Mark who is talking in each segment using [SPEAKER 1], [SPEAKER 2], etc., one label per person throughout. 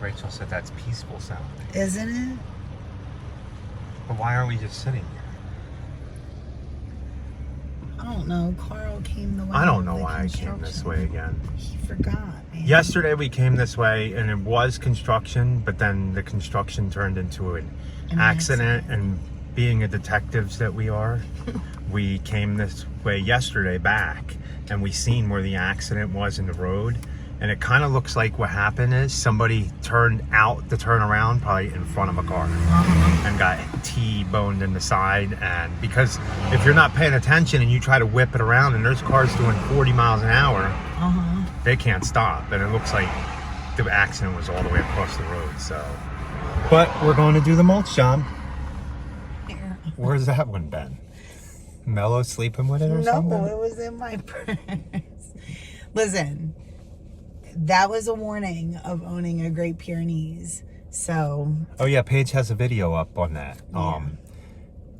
[SPEAKER 1] Rachel said that's peaceful sounding.
[SPEAKER 2] Isn't it?
[SPEAKER 1] But why are we just sitting here?
[SPEAKER 2] I don't know. Carl came the way.
[SPEAKER 1] I don't know why I came this way again.
[SPEAKER 2] He forgot, man.
[SPEAKER 1] Yesterday we came this way and it was construction, but then the construction turned into an accident. And being a detectives that we are, we came this way yesterday back and we seen where the accident was in the road. And it kind of looks like what happened is somebody turned out to turn around probably in front of a car and got T-boned in the side. And because if you're not paying attention and you try to whip it around and there's cars doing 40 miles an hour, they can't stop. And it looks like the accident was all the way across the road. So, but we're going to do the mulch job. Where's that one been? Mello sleeping with it or something?
[SPEAKER 2] No, it was in my purse. Listen. That was a warning of owning a Great Pyrenees. So. Oh
[SPEAKER 1] yeah, Paige has a video up on that.
[SPEAKER 2] Yeah.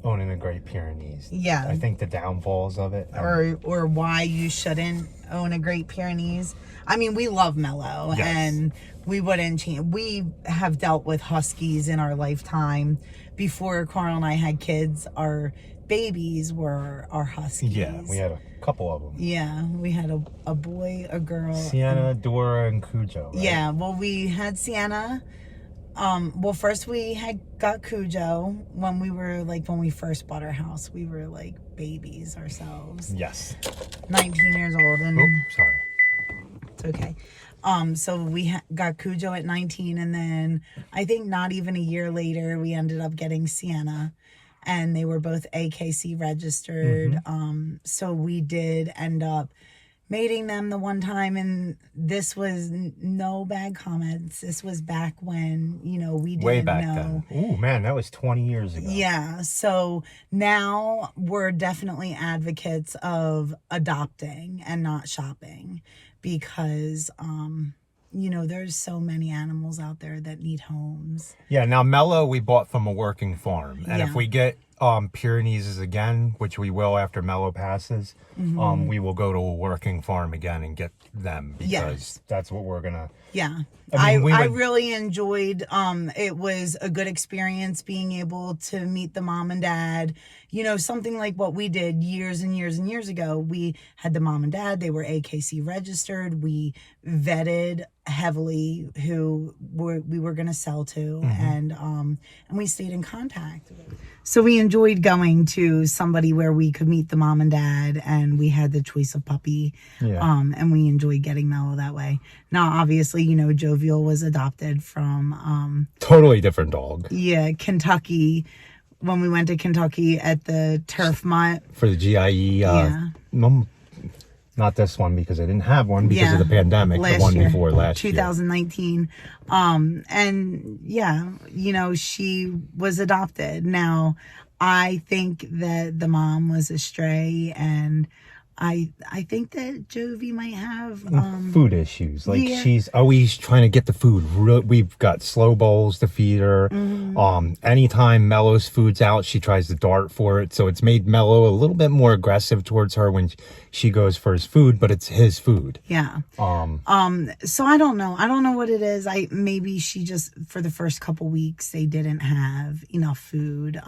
[SPEAKER 1] Owning a Great Pyrenees.
[SPEAKER 2] Yeah.
[SPEAKER 1] I think the downfalls of it.
[SPEAKER 2] Or why you shouldn't own a Great Pyrenees. I mean, we love Mello,
[SPEAKER 1] yes.
[SPEAKER 2] And we wouldn't change. We have dealt with Huskies in our lifetime. Before Carl and I had kids, our babies were our Huskies.
[SPEAKER 1] Yeah, we had a couple of them.
[SPEAKER 2] Yeah, we had a boy, a girl.
[SPEAKER 1] Sienna, Dora, and Cujo. Right?
[SPEAKER 2] Yeah, well, we had Sienna. Well, first we got Cujo when we first bought our house. We were like babies ourselves.
[SPEAKER 1] Yes.
[SPEAKER 2] 19 years old. And
[SPEAKER 1] sorry.
[SPEAKER 2] It's okay. So we got Cujo at 19, and then I think not even a year later, we ended up getting Sienna. And they were both AKC registered. So we did end up mating them the one time. And this was no bad comments. This was back when, we didn't know.
[SPEAKER 1] Way back then. Oh, man, that was 20 years ago.
[SPEAKER 2] Yeah. So now we're definitely advocates of adopting and not shopping because, there's so many animals out there that need homes.
[SPEAKER 1] Yeah, now Mello we bought from a working farm. And if we get Pyrenees again, which we will after Mello passes, we will go to a working farm again and get them because that's what we're going to...
[SPEAKER 2] Yeah.
[SPEAKER 1] I
[SPEAKER 2] really enjoyed, it was a good experience being able to meet the mom and dad. Something like what we did years and years and years ago. We had the mom and dad. They were AKC registered. We vetted heavily who we were going to sell to, and we stayed in contact. So we enjoyed going to somebody where we could meet the mom and dad, and we had the choice of puppy. And we enjoyed getting Mello that way. Now, obviously, Jovial was adopted from
[SPEAKER 1] totally different dog.
[SPEAKER 2] Yeah, Kentucky. When we went to Kentucky at the Turf Mutt
[SPEAKER 1] for the GIE. Not this one because I didn't have one because of the pandemic. The one before last
[SPEAKER 2] 2019. And she was adopted. Now, I think that the mom was a stray, and I think that Jovi might have
[SPEAKER 1] food issues. Like she's always trying to get the food. We've got slow bowls to feed her. Anytime Mello's food's out, she tries to dart for it. So it's made Mello a little bit more aggressive towards her when she goes for his food, but it's his food.
[SPEAKER 2] Yeah. So I don't know. I don't know what it is. Maybe she just for the first couple weeks they didn't have enough food.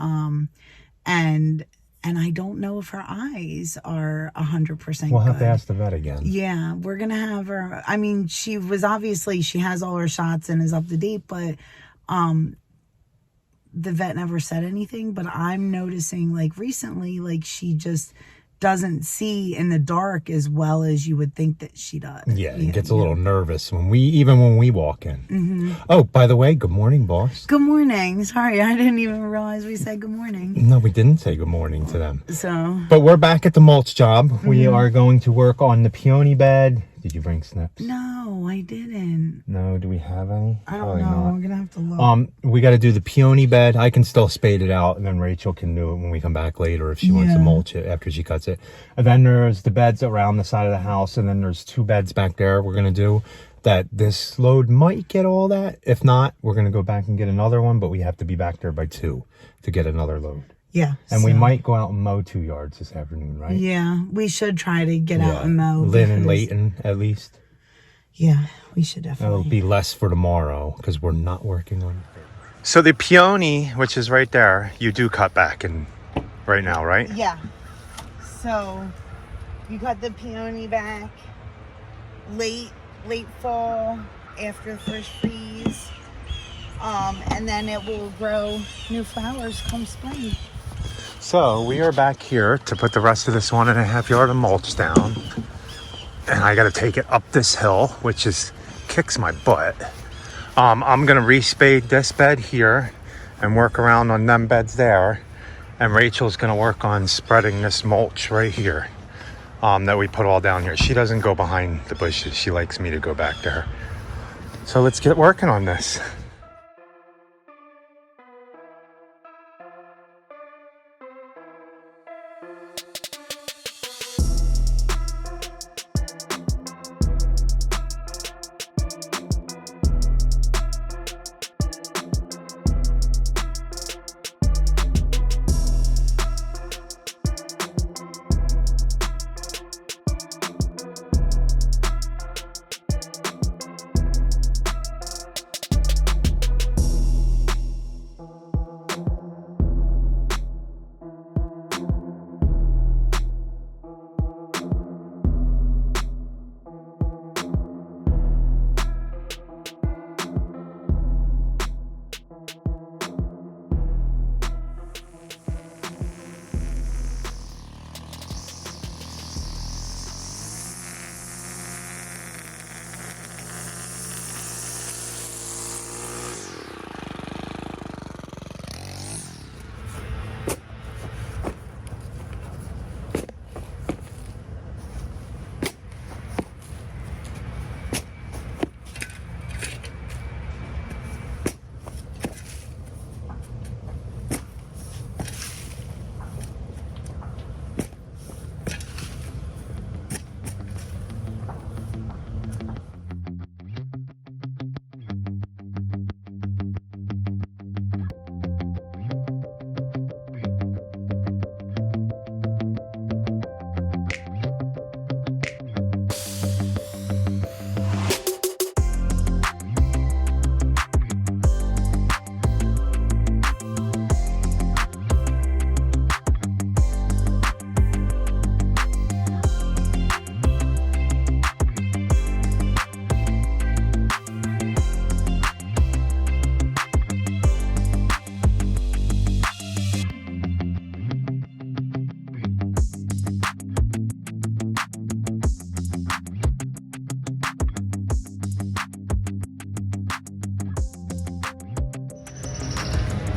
[SPEAKER 2] And I don't know if her eyes are 100%
[SPEAKER 1] We'll have to ask the vet again.
[SPEAKER 2] Yeah, we're going to have her. I mean, she has all her shots and is up to date, but the vet never said anything. But I'm noticing, recently, she just doesn't see in the dark as well as you would think that she does.
[SPEAKER 1] Yeah, it gets a little nervous when we walk in. Oh, by the way, good morning, boss.
[SPEAKER 2] Good morning. Sorry, I didn't even realize we said good morning.
[SPEAKER 1] No, we didn't say good morning to them.
[SPEAKER 2] So,
[SPEAKER 1] but we're back at the mulch job. We are going to work on the peony bed. Did you bring snips?
[SPEAKER 2] No, I didn't.
[SPEAKER 1] No, do we have any?
[SPEAKER 2] I don't know. We're gonna have to look.
[SPEAKER 1] We got to do the peony bed. I can still spade it out, and then Rachel can do it when we come back later if she wants to mulch it after she cuts it. And then there's the beds around the side of the house, and then there's 2 beds back there we're gonna do. That this load might get all that. If not, we're gonna go back and get another one, but we have to be back there by 2 to get another load.
[SPEAKER 2] Yeah.
[SPEAKER 1] And we might go out and mow 2 yards this afternoon, right?
[SPEAKER 2] Yeah, we should try to get out and mow.
[SPEAKER 1] Lynn and Layton, at least.
[SPEAKER 2] Yeah, we should
[SPEAKER 1] It'll
[SPEAKER 2] definitely.
[SPEAKER 1] be less for tomorrow because we're not working on it. So the peony, which is right there, you do cut back in right now, right?
[SPEAKER 2] Yeah. So you cut the peony back late fall after the first freeze. And then it will grow new flowers come spring.
[SPEAKER 1] So we are back here to put the rest of this 1.5 yard of mulch down. And I got to take it up this hill, which is kicks my butt. I'm going to respade this bed here and work around on them beds there. And Rachel's going to work on spreading this mulch right here that we put all down here. She doesn't go behind the bushes. She likes me to go back to her. So let's get working on this.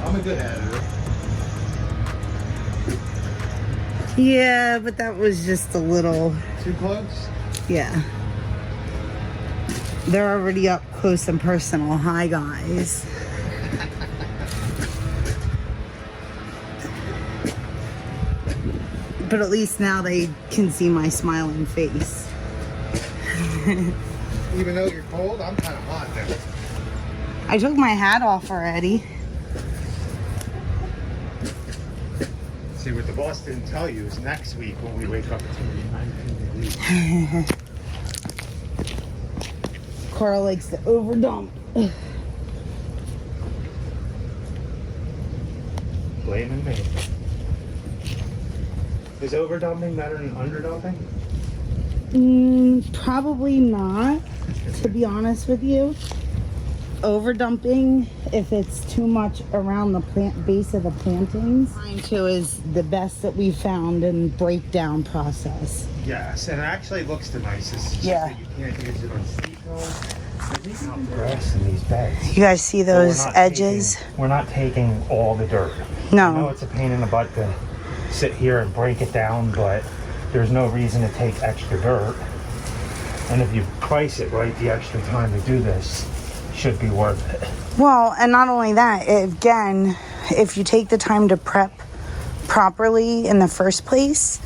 [SPEAKER 1] I'm a good editor.
[SPEAKER 2] Yeah, but that was just a little.
[SPEAKER 1] Too close?
[SPEAKER 2] Yeah. They're already up close and personal. Hi, guys. But at least now they can see my smiling face.
[SPEAKER 1] Even though you're cold, I'm kind of hot there.
[SPEAKER 2] I took my hat off already.
[SPEAKER 1] See, what the boss didn't tell you is next week when we wake up, it's going to be 19 degrees.
[SPEAKER 2] Carl likes to overdump.
[SPEAKER 1] Blaming me. Is overdumping better than underdumping?
[SPEAKER 2] Probably not, to be honest with you. Overdumping, if it's too much around the plant base of the plantings, mine too is the best that we've found in breakdown process.
[SPEAKER 1] Yes, and it actually looks the nicest.
[SPEAKER 2] Yeah.
[SPEAKER 1] You can't use it on steep hills. There's not grass in these beds.
[SPEAKER 2] You guys see those edges?
[SPEAKER 1] We're not taking all the dirt. I know
[SPEAKER 2] No.
[SPEAKER 1] it's a pain in the butt to sit here and break it down, but there's no reason to take extra dirt. And if you price it right, the extra time to do this should be worth it.
[SPEAKER 2] Well, and not only that, again, if you take the time to prep properly in the first place,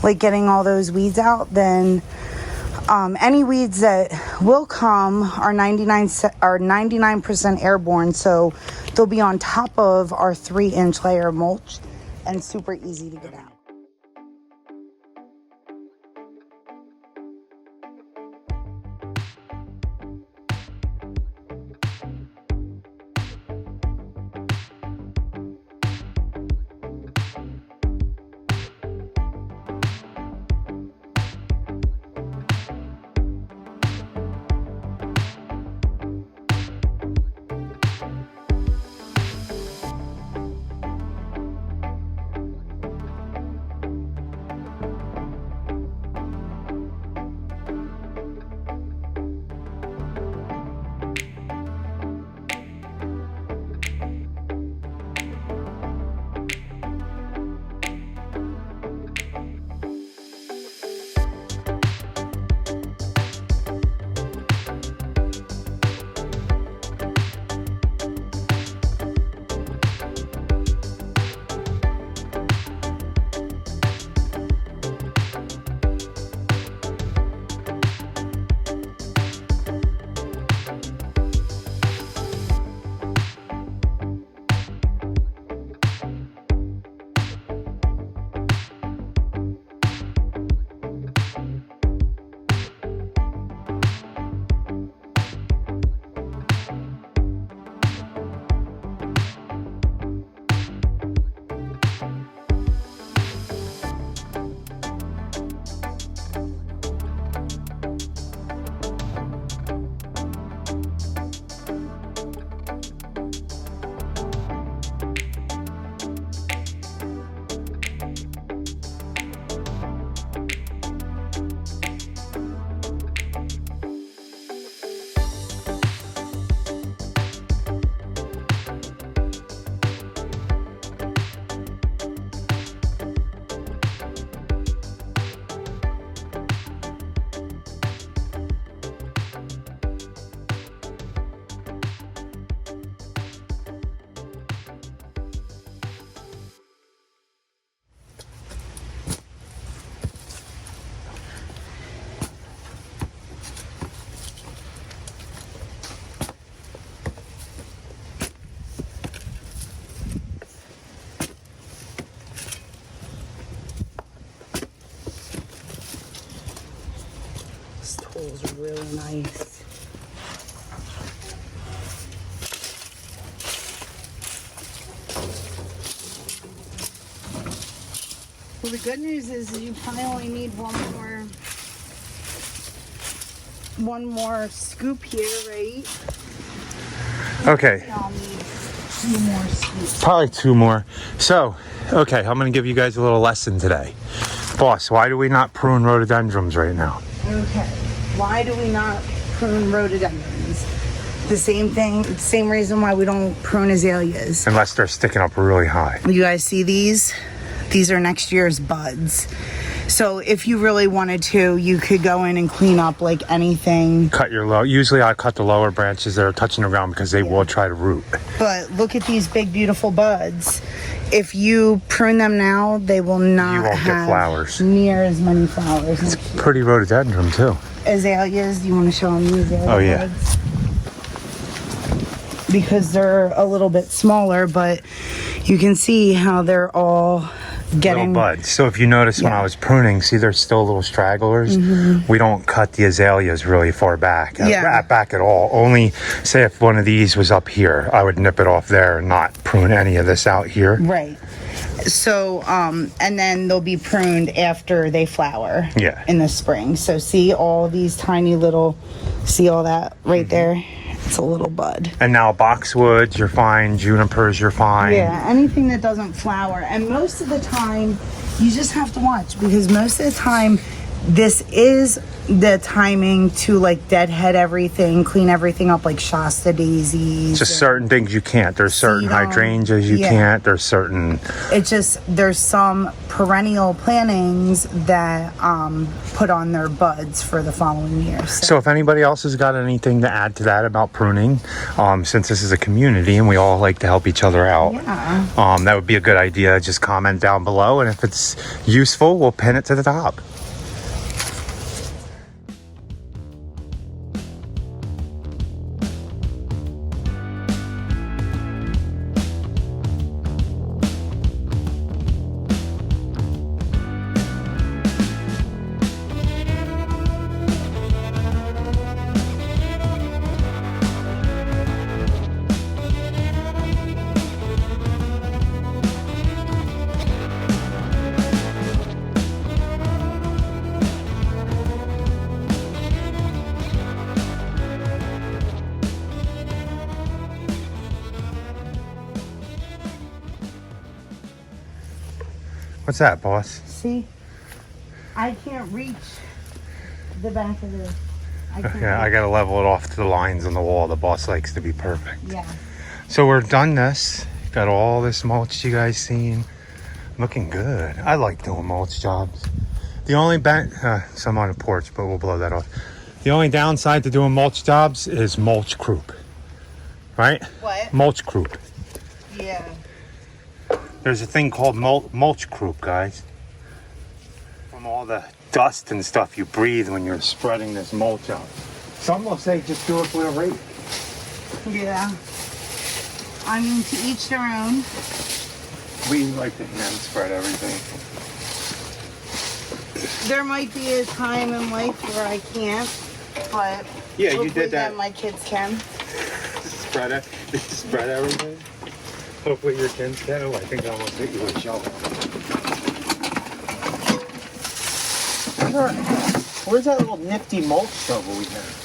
[SPEAKER 2] like getting all those weeds out, then any weeds that will come are 99% airborne, so they'll be on top of our 3-inch layer of mulch and super easy to get out. nice. Well, the good news is you probably only need one more scoop here, right?
[SPEAKER 1] Okay.
[SPEAKER 2] I'll need 2 more scoops.
[SPEAKER 1] Probably 2 more. So, okay, I'm going to give you guys a little lesson today. Boss, why do we not prune rhododendrons right now?
[SPEAKER 2] Okay. Why do we not prune rhododendrons? The same reason why we don't prune azaleas.
[SPEAKER 1] Unless they're sticking up really high.
[SPEAKER 2] You guys see these? These are next year's buds. So if you really wanted to, you could go in and clean up like anything.
[SPEAKER 1] Cut your low. Usually I cut the lower branches that are touching the ground because they will try to root.
[SPEAKER 2] But look at these big, beautiful buds. If you prune them now, they will not
[SPEAKER 1] You won't get
[SPEAKER 2] have
[SPEAKER 1] flowers.
[SPEAKER 2] near as many flowers.
[SPEAKER 1] It's pretty rhododendron too.
[SPEAKER 2] Azaleas, you want to show them the azalea
[SPEAKER 1] Oh, yeah.
[SPEAKER 2] buds? Because they're a little bit smaller, but you can see how they're all getting
[SPEAKER 1] little buds. So if you notice when I was pruning, see there's still little stragglers. We don't cut the azaleas really far back, back at all. Only say if one of these was up here, I would nip it off there and not prune any of this out here.
[SPEAKER 2] Right. So, and then they'll be pruned after they flower.
[SPEAKER 1] Yeah.
[SPEAKER 2] In the spring. So see all these tiny little, see all that right there? It's a little bud.
[SPEAKER 1] And now boxwoods, you're fine. Junipers, you're fine.
[SPEAKER 2] Yeah, anything that doesn't flower. And most of the time, you just have to watch, because most of the time, this is the timing to like deadhead everything, clean everything up, like Shasta daisies.
[SPEAKER 1] Just certain things you can't. There's certain
[SPEAKER 2] Sedum.
[SPEAKER 1] hydrangeas you can't. There's certain...
[SPEAKER 2] It's just, there's some perennial plantings that put on their buds for the following year.
[SPEAKER 1] So if anybody else has got anything to add to that about pruning, since this is a community and we all like to help each other out, that would be a good idea. Just comment down below, and if it's useful, we'll pin it to the top. What's that, boss?
[SPEAKER 2] See, I can't reach the back of the...
[SPEAKER 1] Okay, I gotta level it off to the lines on the wall. The boss likes to be perfect.
[SPEAKER 2] Yeah. So
[SPEAKER 1] we're done this. Got all this mulch you guys seen. Looking good. I like doing mulch jobs. The only some on a porch, but we'll blow that off. The only downside to doing mulch jobs is mulch croup. Right?
[SPEAKER 2] What?
[SPEAKER 1] Mulch croup.
[SPEAKER 2] Yeah.
[SPEAKER 1] There's a thing called mulch croup, guys. From all the dust and stuff you breathe when you're spreading this mulch out. Some will say just do it with a rake.
[SPEAKER 2] Yeah. I mean, to each their own.
[SPEAKER 1] We like to hand spread everything.
[SPEAKER 2] There might be a time in life where I can't, but
[SPEAKER 1] yeah, you did that.
[SPEAKER 2] Then my kids can.
[SPEAKER 1] Spread everything. Hopefully your kids can. Oh, I think I almost hit you with a shovel. Where's that little nifty mulch shovel we have?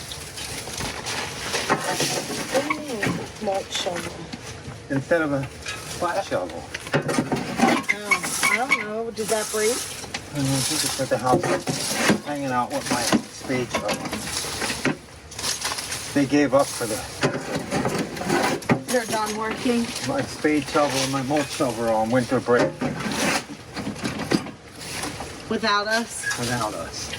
[SPEAKER 2] Mulch shovel.
[SPEAKER 1] Instead of a flat shovel.
[SPEAKER 2] I don't know. Did that break?
[SPEAKER 1] I think it's at the house hanging out with my spade shovel. They gave up for
[SPEAKER 2] They're done working.
[SPEAKER 1] my spade shovel and my mulch shovel are on winter break.
[SPEAKER 2] Without us?
[SPEAKER 1] Without us.